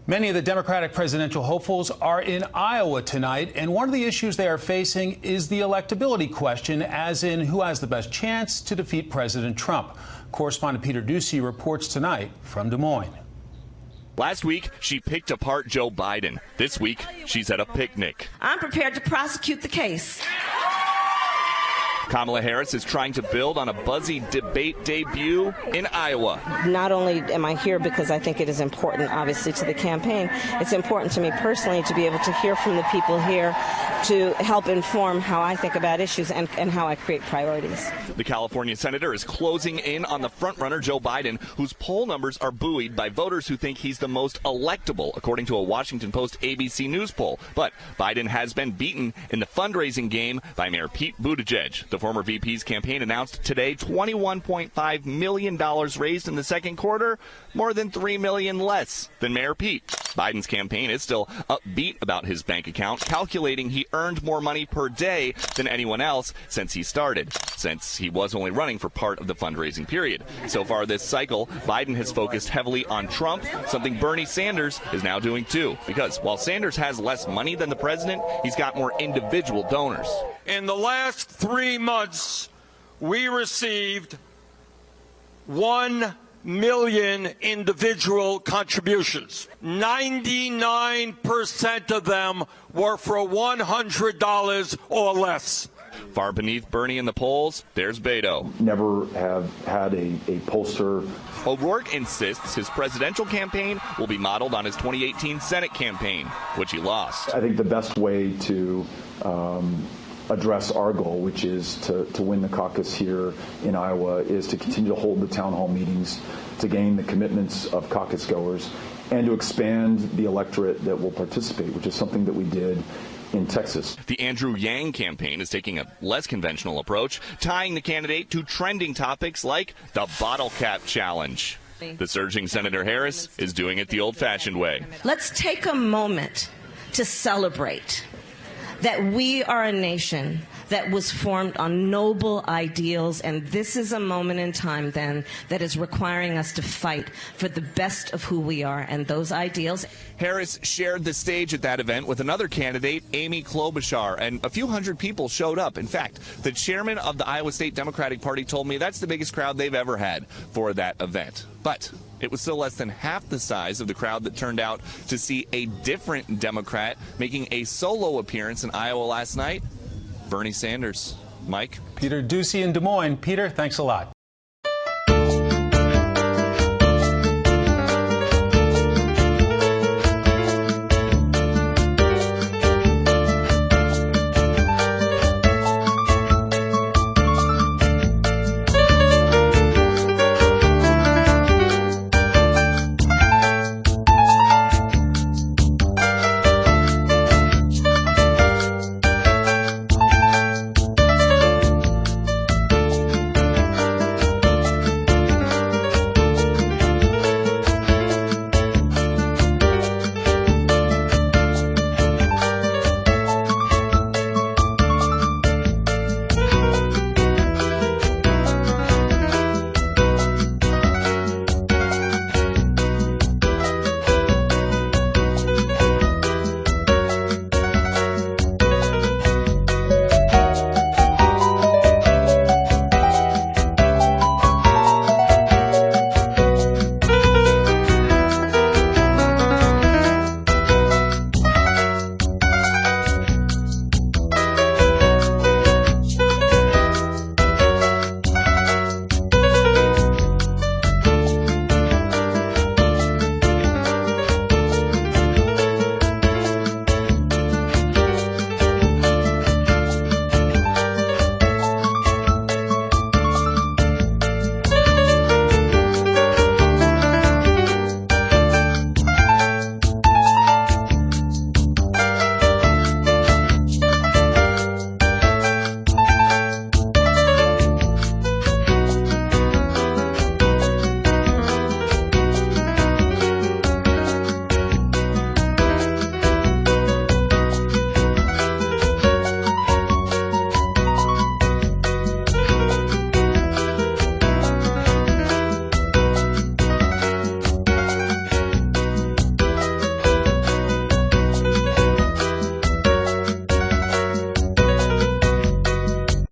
Many of the Democratic presidential hopefuls are in Iowa tonight, and one of the issues they are facing is the electability question, as in who has the best chance to defeat President Trump. Correspondent Peter Ducey reports tonight from Des Moines. Last week, she picked apart Joe Biden. This week, she's at a picnic. I'm prepared to prosecute the case. Kamala Harris is trying to build on a buzzy debate debut in Iowa. Not only am I here because I think it is important, obviously, to the campaign, it's important to me personally to be able to hear from the people here to help inform how I think about issues and how I create priorities. The California senator is closing in on the frontrunner Joe Biden, whose poll numbers are buoyed by voters who think he's the most electable, according to a Washington Post ABC News poll. But Biden has been beaten in the fundraising game by Mayor Pete Buttigieg. The former VP's campaign announced today $21.5 million raised in the second quarter, more than $3 million less than Mayor Pete. Biden's campaign is still upbeat about his bank account, calculating he earned more money per day than anyone else since he started, since he was only running for part of the fundraising period. So far this cycle, Biden has focused heavily on Trump, something Bernie Sanders is now doing too, because while Sanders has less money than the president, he's got more individual donors. In the last 3 months, we received 1 million individual contributions. 99% of them were for $100 or less. Far beneath Bernie in the polls, there's Beto. Never have had a pollster. O'Rourke insists his presidential campaign will be modeled on his 2018 Senate campaign, which he lost. I think the best way to address our goal, which is to win the caucus here in Iowa, is to continue to hold the town hall meetings, to gain the commitments of caucus goers, and to expand the electorate that will participate, which is something that we did in Texas. The Andrew Yang campaign is taking a less conventional approach, tying the candidate to trending topics like the bottle cap challenge. The surging Senator Harris is doing it the old-fashioned way. Let's take a moment to celebrate that we are a nation that was formed on noble ideals, and this is a moment in time then that is requiring us to fight for the best of who we are and those ideals. Harris shared the stage at that event with another candidate, Amy Klobuchar, and a few hundred people showed up. In fact, the chairman of the Iowa State Democratic Party told me that's the biggest crowd they've ever had for that event. But it was still less than half the size of the crowd that turned out to see a different Democrat making a solo appearance in Iowa last night, Bernie Sanders. Mike? Peter Ducey in Des Moines. Peter, thanks a lot.